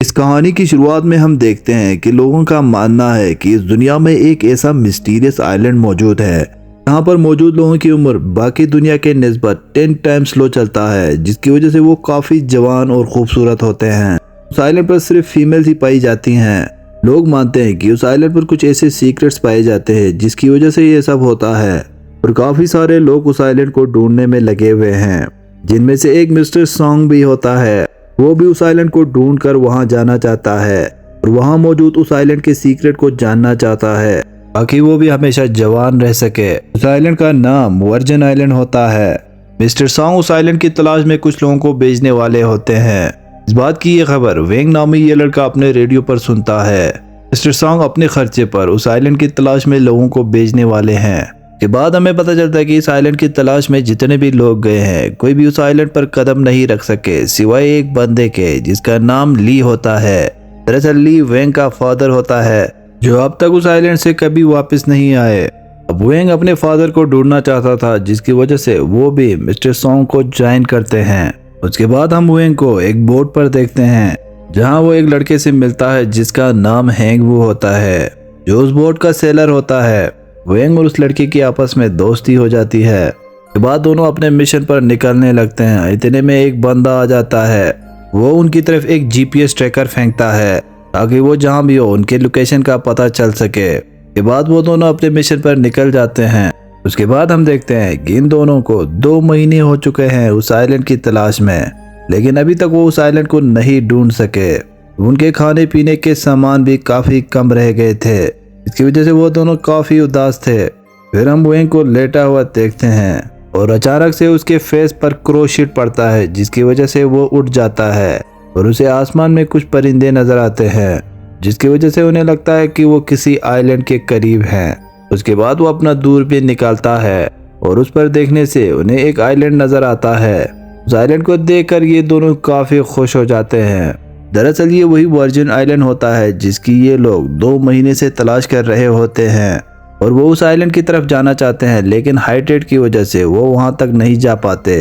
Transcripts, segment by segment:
इस कहानी की शुरुआत में हम देखते हैं कि लोगों का मानना है कि इस दुनिया में एक ऐसा मिस्टीरियस आइलैंड मौजूद है जहाँ पर मौजूद लोगों की उम्र बाकी दुनिया के निस्बत 10 टाइम्स स्लो चलता है, जिसकी वजह से वो काफी जवान और खूबसूरत होते हैं। उस आइलैंड पर सिर्फ फीमेल्स ही पाई जाती हैं। लोग मानते हैं कि उस आइलैंड पर कुछ ऐसे सीक्रेट्स पाए जाते हैं जिसकी वजह से ये सब होता है, और काफी सारे लोग उस आइलैंड को ढूंढने में लगे हुए हैं, जिनमें से एक मिस्टर सॉन्ग भी होता है। वो भी उस आइलैंड को ढूंढ कर वहां जाना चाहता है और वहां मौजूद उस आइलैंड के सीक्रेट को जानना चाहता है ताकि वो भी हमेशा जवान रह सके। उस आइलैंड का नाम वर्जिन आइलैंड होता है। मिस्टर सॉन्ग उस आइलैंड की तलाश में कुछ लोगों को भेजने वाले होते हैं। इस बात की ये खबर वेंग नामी ये लड़का अपने रेडियो पर सुनता है। मिस्टर सॉन्ग अपने खर्चे पर उस आइलैंड की तलाश में लोगों को भेजने वाले हैं। के बाद हमें पता चलता है कि इस आइलैंड की तलाश में जितने भी लोग गए हैं, कोई भी उस आइलैंड पर कदम नहीं रख सके सिवाय एक बंदे के जिसका नाम ली होता है। दरअसल ली वेंग का फादर होता है, जो अब तक उस आइलैंड से कभी वापस नहीं आए। अब वेंग अपने फादर को ढूंढना चाहता था, जिसकी वजह से वो भी मिस्टर सॉन्ग को ज्वाइन करते हैं। उसके बाद हम वेंग को एक बोट पर देखते हैं जहाँ वो एक लड़के से मिलता है जिसका नाम हैंग वू होता है, जो उस बोट का सेलर होता है। वेंग और उस लड़के की आपस में दोस्ती हो जाती है। के बाद दोनों अपने मिशन पर निकलने लगते हैं। इतने में एक बंदा आ जाता है। वो उनकी तरफ एक जीपीएस ट्रैकर फेंकता है ताकि वो जहां भी हो उनके लोकेशन का पता चल सके। के बाद वो दोनों अपने मिशन पर निकल जाते हैं। उसके बाद हम देखते हैं कि इन दोनों को 2 महीने हो चुके हैं उस आइलैंड की तलाश में, लेकिन अभी तक वो उस आइलैंड को नहीं ढूंढ सके। उनके खाने पीने के सामान भी काफी कम रह गए थे, इसकी वजह से वो दोनों काफी उदास थे। फिर हम वेंग को लेटा हुआ देखते हैं और अचानक से उसके फेस पर क्रोशीट पड़ता है, जिसकी वजह से वो उठ जाता है और उसे आसमान में कुछ परिंदे नजर आते हैं, जिसकी वजह से उन्हें लगता है कि वो किसी आइलैंड के करीब हैं। उसके बाद वो अपना दूरबीन निकालता है और उस पर देखने से उन्हें एक आइलैंड नजर आता है। उस आइलैंड को देखकर ये दोनों काफी खुश हो जाते हैं। दरअसल ये वही वर्जिन आइलैंड होता है जिसकी ये लोग 2 महीने से तलाश कर रहे होते हैं, और वो उस आइलैंड की तरफ जाना चाहते हैं, लेकिन हाई टेड की वजह से वो वहां तक नहीं जा पाते।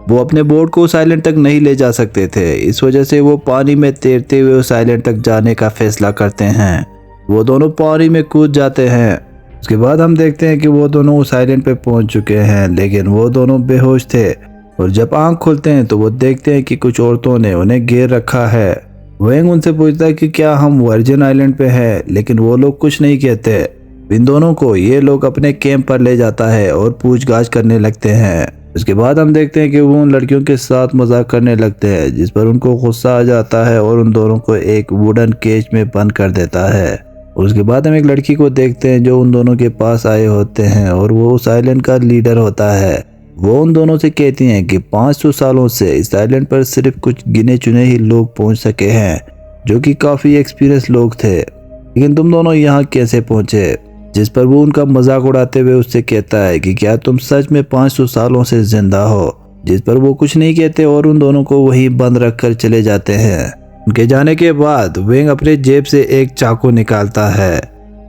वो अपने बोट को उस आइलैंड तक नहीं ले जा सकते थे, इस वजह से वो पानी में तैरते हुए उस आइलैंड तक जाने का फैसला करते हैं। वो दोनों पानी में कूद जाते हैं। उसके बाद हम देखते हैं कि वो दोनों उस आइलैंड पे पहुंच चुके हैं, लेकिन वो दोनों बेहोश थे, और जब आंख खोलते हैं तो वो देखते हैं कि कुछ औरतों ने उन्हें घेर रखा है। वेंग उनसे पूछता है कि क्या हम वर्जिन आइलैंड पे हैं, लेकिन वो लोग कुछ नहीं कहते। इन दोनों को ये लोग अपने कैंप पर ले जाता है और पूछताछ करने लगते हैं। उसके बाद हम देखते हैं कि वो उन लड़कियों के साथ मजाक करने लगते हैं, जिस पर उनको गुस्सा आ जाता है और उन दोनों को एक वुडन केज में बंद कर देता है। उसके बाद हम एक लड़की को देखते हैं जो उन दोनों के पास आए होते हैं, और वो उस आइलैंड का लीडर होता है। वो उन दोनों से कहती हैं कि 500 सालों से इस आइलैंड पर सिर्फ कुछ गिने चुने ही लोग पहुंच सके हैं, जो कि काफी एक्सपीरियंस लोग थे, लेकिन तुम दोनों यहाँ कैसे पहुंचे? जिस पर वो उनका मजाक उड़ाते हुए उससे कहता है कि क्या तुम सच में 500 सालों से जिंदा हो? जिस पर वो कुछ नहीं कहते और उन दोनों को वहीं बंद रखकर चले जाते हैं। उनके जाने के बाद वेंग अपने जेब से एक चाकू निकालता है।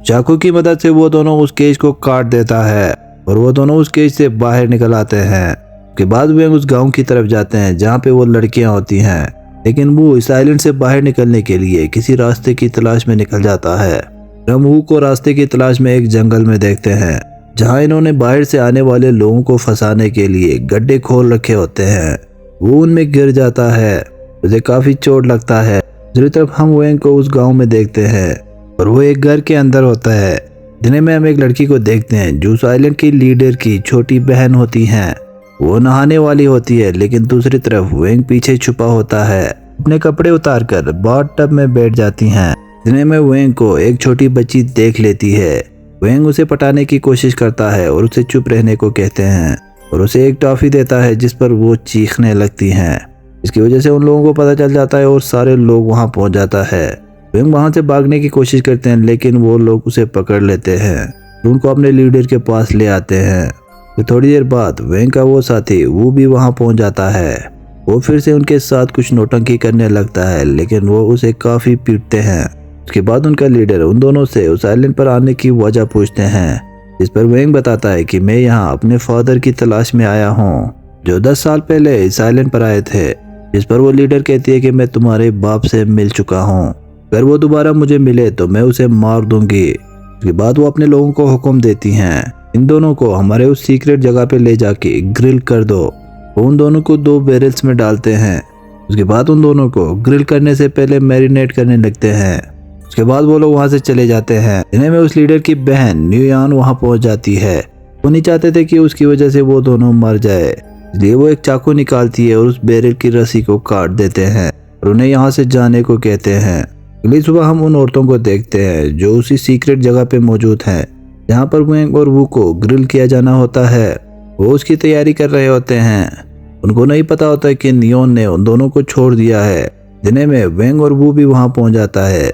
चाकू की मदद से वो दोनों उस केज को काट देता है और वो दोनों उस केज से बाहर निकल आते हैं। उसके बाद वेंग उस गांव की तरफ जाते हैं जहाँ पे वो लड़कियां होती हैं, लेकिन वो इस आइलैंड से बाहर निकलने के लिए किसी रास्ते की तलाश में निकल जाता है। हम वू को रास्ते की तलाश में एक जंगल में देखते हैं जहाँ इन्होंने बाहर से आने वाले लोगों को फंसाने के लिए गड्ढे खोल रखे होते हैं। वो उनमें गिर जाता है, उसे काफी चोट लगता है। दूसरी तरफ हम वेंग को उस गाँव में देखते हैं और वो एक घर के अंदर होता है। दिन में हम एक लड़की को देखते हैं जो उस आइलैंड की लीडर की छोटी बहन होती हैं। वो नहाने वाली होती है, लेकिन दूसरी तरफ वेंग पीछे छुपा होता है। अपने कपड़े उतारकर बाथ टब में बैठ जाती हैं। इतने में वेंग को एक छोटी बच्ची देख लेती है। वेंग उसे पटाने की कोशिश करता है और उसे चुप रहने को कहते हैं, और उसे एक टॉफी देता है जिस पर वो चीखने लगती हैं। इसकी वजह से उन लोगों को पता चल जाता है और सारे लोग वहां पहुंच जाता है। वेंग वहां से भागने की कोशिश करते हैं, लेकिन वो लोग उसे पकड़ लेते हैं और उनको अपने लीडर के पास ले आते हैं। फिर थोड़ी देर बाद वेंग का वो साथी वो भी वहां पहुंच जाता है। वो फिर से उनके साथ कुछ नौटंकी करने लगता है, लेकिन वो उसे काफी पीटते हैं। उसके बाद उनका लीडर उन दोनों से उस आइलैंड पर आने की वजह पूछते हैं, जिस पर वेंग बताता है कि मैं यहाँ अपने फादर की तलाश में आया हूँ, जो 10 साल पहले इस आइलैंड पर आए थे। जिस पर वो लीडर कहती है कि मैं तुम्हारे बाप से मिल चुका हूँ, अगर वो दोबारा मुझे मिले तो मैं उसे मार दूंगी। उसके बाद वो अपने लोगों को हुक्म देती हैं, इन दोनों को हमारे उस सीक्रेट जगह पे ले जाके ग्रिल कर दो। वो उन दोनों को 2 बैरल्स में डालते हैं। उसके बाद उन दोनों को ग्रिल करने से पहले मैरिनेट करने लगते हैं। उसके बाद वो लोग वहाँ से चले जाते हैं। इन्हें में उस लीडर की बहन न्यूयान वहाँ पहुँच जाती है। वो नहीं चाहते थे कि उसकी वजह से वो दोनों मर जाए, इसलिए वो एक चाकू निकालती है और उस बैरल की रस्सी को काट देते हैं और उन्हें यहाँ से जाने को कहते हैं। अगली सुबह हम उन औरतों को देखते हैं जो उसी सीक्रेट जगह पे मौजूद हैं जहाँ पर वेंग और वू को ग्रिल किया जाना होता है। वो उसकी तैयारी कर रहे होते हैं। उनको नहीं पता होता कि नियोन ने उन दोनों को छोड़ दिया है। दिन में वेंग और वू भी वहाँ पहुँच जाता है।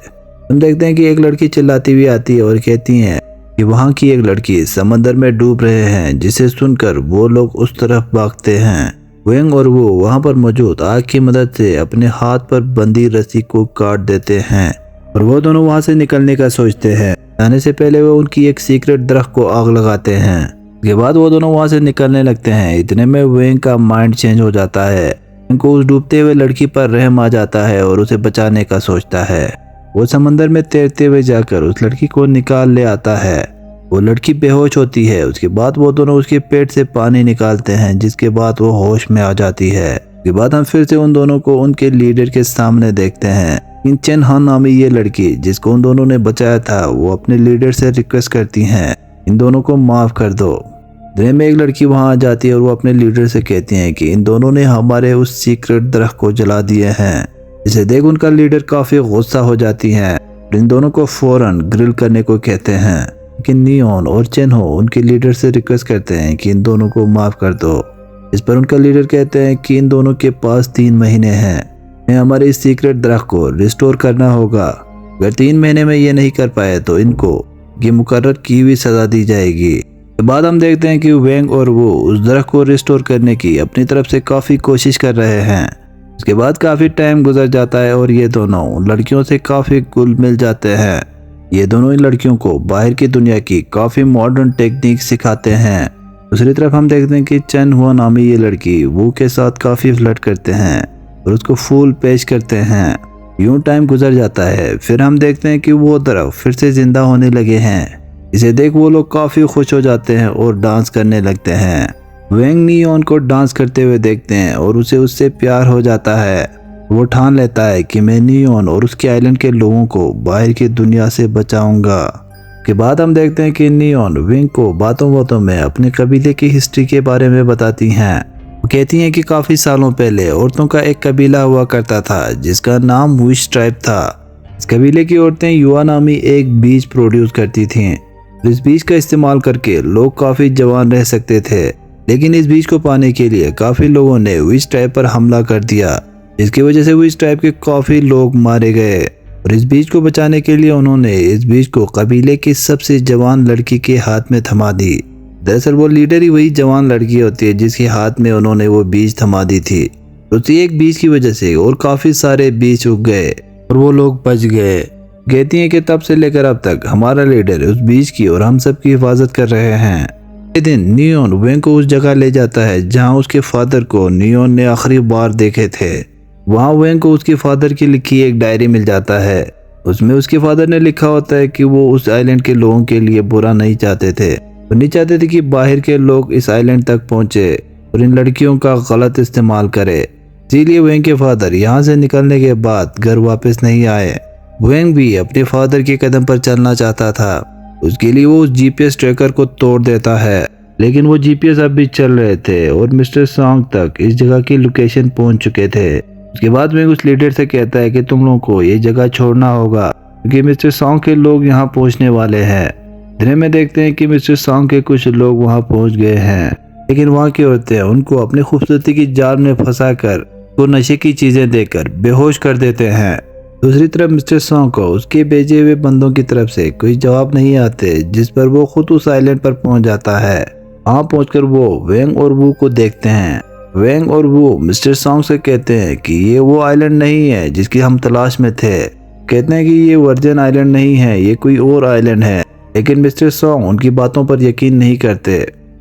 हम देखते हैं कि एक लड़की चिल्लाती हुई आती है और कहती है कि वहाँ की एक लड़की समंदर में डूब रहे हैं, जिसे सुनकर वो लोग उस तरफ भागते हैं। वेंग और वो वहाँ पर मौजूद आग की मदद से अपने हाथ पर बंधी रस्सी को काट देते हैं और वो दोनों वहाँ से निकलने का सोचते हैं। जाने से पहले वो उनकी एक सीक्रेट दरख्त को आग लगाते हैं। उसके बाद वो दोनों वहाँ से निकलने लगते हैं। इतने में वेंग का माइंड चेंज हो जाता है। उनको उस डूबते हुए लड़की पर रहम आ जाता है और उसे बचाने का सोचता है। वो समंदर में तैरते हुए जाकर उस लड़की को निकाल ले आता है। वो लड़की बेहोश होती है। उसके बाद वो दोनों उसके पेट से पानी निकालते हैं, जिसके बाद वो होश में आ जाती है। उसके बाद हम फिर से उन दोनों को उनके लीडर के सामने देखते हैं। इन चेन हान नामी ये लड़की जिसको उन दोनों ने बचाया था, वो अपने लीडर से रिक्वेस्ट करती हैं, इन दोनों को माफ कर दो। दिन में एक लड़की वहां आ जाती है और वो अपने लीडर से कहती हैं कि इन दोनों ने हमारे उस सीक्रेट दरख्त को जला दिए हैं। इसे देख उनका लीडर काफी गुस्सा हो जाती है और इन दोनों को फौरन ग्रिल करने को कहते हैं। लेकिन नियोन और चेनहो उनके लीडर से रिक्वेस्ट करते हैं कि इन दोनों को माफ कर दो। इस पर उनका लीडर कहते हैं कि इन दोनों के पास 3 महीने हैं, हमें हमारे इस सीक्रेट दरख्त को रिस्टोर करना होगा। अगर 3 महीने में ये नहीं कर पाए तो इनको ये मुकर्रर की हुई सजा दी जाएगी। के बाद हम देखते हैं कि वेंग और वो उस दरख्त को रिस्टोर करने की अपनी तरफ से काफ़ी कोशिश कर रहे हैं। उसके बाद काफ़ी टाइम गुजर जाता है और ये दोनों लड़कियों से काफ़ी घुल मिल जाते हैं। ये दोनों इन लड़कियों को बाहर की दुनिया की काफ़ी मॉडर्न टेक्निक सिखाते हैं। दूसरी तरफ हम देखते हैं कि चेन हुआ नामी ये लड़की वो के साथ काफ़ी फ्लर्ट करते हैं और उसको फूल पेश करते हैं। यूं टाइम गुजर जाता है। फिर हम देखते हैं कि वो दरख्त फिर से जिंदा होने लगे हैं। इसे देख वो लोग काफ़ी खुश हो जाते हैं और डांस करने लगते हैं। वेंग नियोन को डांस करते हुए देखते हैं और उसे उससे प्यार हो जाता है। वो ठान लेता है कि मैं नियोन और उसके आइलैंड के लोगों को बाहर की दुनिया से बचाऊंगा। के बाद हम देखते हैं कि नियोन वेंग को बातों बातों में अपने कबीले की हिस्ट्री के बारे में बताती हैं। वो कहती हैं कि काफ़ी सालों पहले औरतों का एक कबीला हुआ करता था जिसका नाम विश ट्राइब था। इस कबीले की औरतें युवा नामी एक बीज प्रोड्यूस करती थीं। इस बीज का इस्तेमाल करके लोग काफ़ी जवान रह सकते थे, लेकिन इस बीज को पाने के लिए काफ़ी लोगों ने विश ट्राइब पर हमला कर दिया, जिसकी वजह से विश ट्राइब के काफ़ी लोग मारे गए। और इस बीज को बचाने के लिए उन्होंने इस बीज को कबीले की सबसे जवान लड़की के हाथ में थमा दी। दरअसल वो लीडर ही वही जवान लड़की होती है जिसके हाथ में उन्होंने वो बीज थमा दी थी। उसी एक बीज की वजह से और काफ़ी सारे बीज उग गए और वो लोग बच गए। कहती हैं कि तब से लेकर अब तक हमारा लीडर उस बीज की और हम सब की हिफाजत कर रहे हैं। एक दिन नियोन वेंग को उस जगह ले जाता है जहां उसके फादर को नियोन ने आखिरी बार देखे थे। वहां वेंग को उसके फादर की लिखी एक डायरी मिल जाता है। उसमें उसके फादर ने लिखा होता है कि वो उस आइलैंड के लोगों के लिए बुरा नहीं चाहते थे। वो नहीं चाहते थे कि बाहर के लोग इस आइलैंड तक पहुंचे और इन लड़कियों का गलत इस्तेमाल करे। इसीलिए वेंग के फादर यहाँ से निकलने के बाद घर वापस नहीं आए। वेंग भी अपने फादर के कदम पर चलना चाहता था। उसके लिए वो उस जीपीएस ट्रैकर को तोड़ देता है, लेकिन वो जीपीएस अब भी चल रहे थे और मिस्टर सॉन्ग तक इस जगह की लोकेशन पहुंच चुके थे। उसके बाद वेंग उस लीडर से कहता है कि तुम लोगों को ये जगह छोड़ना होगा क्योंकि मिस्टर सॉन्ग के लोग यहाँ पहुँचने वाले हैं। दिन में देखते हैं कि मिस्टर सॉन्ग के कुछ लोग वहाँ पहुँच गए हैं, लेकिन वहाँ की औरतें उनको अपनी खूबसूरती की जाल में फंसा कर वो नशे की चीज़ें देकर बेहोश कर देते हैं। दूसरी तरफ मिस्टर सॉन्ग को उसके भेजे हुए बंदों की तरफ से कोई जवाब नहीं आते, जिस पर वो खुद उस आइलैंड पर पहुंच जाता है। वहाँ पहुंचकर वो वेंग और वू को देखते हैं। वेंग और वू मिस्टर सॉन्ग से कहते हैं कि ये वो आइलैंड नहीं है जिसकी हम तलाश में थे। कहते हैं कि ये वर्जिन आइलैंड नहीं है, ये कोई और आइलैंड है, लेकिन मिस्टर सॉन्ग उनकी बातों पर यकीन नहीं करते।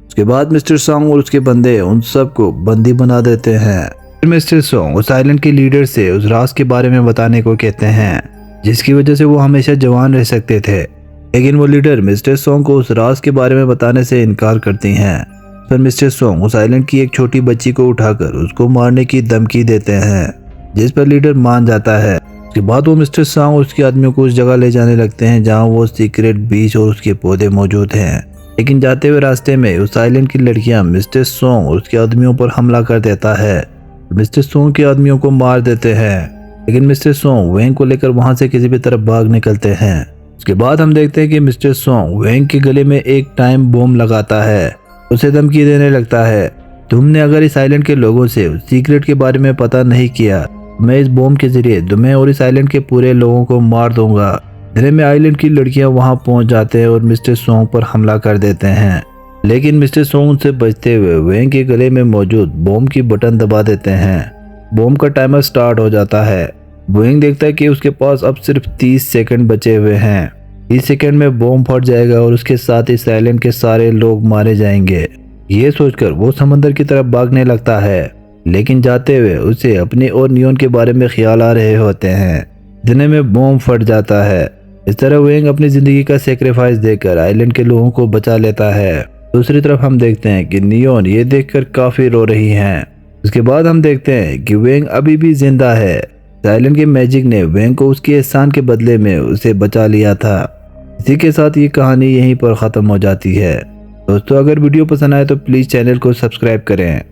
उसके बाद मिस्टर सॉन्ग और उसके बंदे उन सबको बंदी बना देते हैं। फिर मिस्टर सोंग उस आइलैंड के लीडर से उस राज के बारे में बताने को कहते हैं जिसकी वजह से वो हमेशा जवान रह सकते थे, लेकिन वो लीडर मिस्टर सोंग को उस राज के बारे में बताने से इनकार करती हैं। फिर मिस्टर सोंग उस आइलैंड की एक छोटी बच्ची को उठाकर उसको मारने की धमकी देते हैं, जिस पर लीडर मान जाता है। उसके बाद वो मिस्टर सोंग और उसके आदमियों को उस जगह ले जाने लगते हैं जहाँ वो सीक्रेट बीच और उसके पौधे मौजूद हैं। लेकिन जाते हुए रास्ते में उस आइलैंड की लड़कियां मिस्टर सोंग और उसके आदमियों पर हमला कर देता है। मिस्टर सोंग के आदमियों को मार देते हैं, लेकिन मिस्टर सोंग वेंग को लेकर वहां से किसी भी तरफ भाग निकलते हैं। उसके बाद हम देखते हैं कि मिस्टर सोंग वेंग के गले में एक टाइम बॉम्ब लगाता है, उसे धमकी देने लगता है, तुमने अगर इस आइलैंड के लोगों से सीक्रेट के बारे में पता नहीं किया, मैं इस बॉम्ब के जरिए तुम्हें और इस आइलैंड के पूरे लोगों को मार दूंगा। इतने में आइलैंड की लड़कियां वहां पहुंच जाते हैं और मिस्टर सोंग पर हमला कर देते हैं, लेकिन मिस्टर सोंग उनसे बचते हुए वेंग के गले में मौजूद बॉम्ब की बटन दबा देते हैं। बॉम्ब का टाइमर स्टार्ट हो जाता है। वेंग देखता है कि उसके पास अब सिर्फ 30 सेकंड बचे हुए हैं। 30 सेकंड में बॉम्ब फट जाएगा और उसके साथ इस आइलैंड के सारे लोग मारे जाएंगे। ये सोचकर वो समंदर की तरफ भागने लगता है, लेकिन जाते हुए उसे अपने और नियोन के बारे में ख्याल आ रहे होते हैं। इतने में बॉम्ब फट जाता है। इस तरह वेंग अपनी जिंदगी का सेक्रीफाइस देकर आइलैंड के लोगों को बचा लेता है। दूसरी तरफ हम देखते हैं कि नियोन ये देखकर काफी रो रही हैं। उसके बाद हम देखते हैं कि वेंग अभी भी जिंदा है। आइलैंड के मैजिक ने वेंग को उसके एहसान के बदले में उसे बचा लिया था। इसी के साथ ये कहानी यहीं पर ख़त्म हो जाती है। दोस्तों, अगर वीडियो पसंद आए तो प्लीज़ चैनल को सब्सक्राइब करें।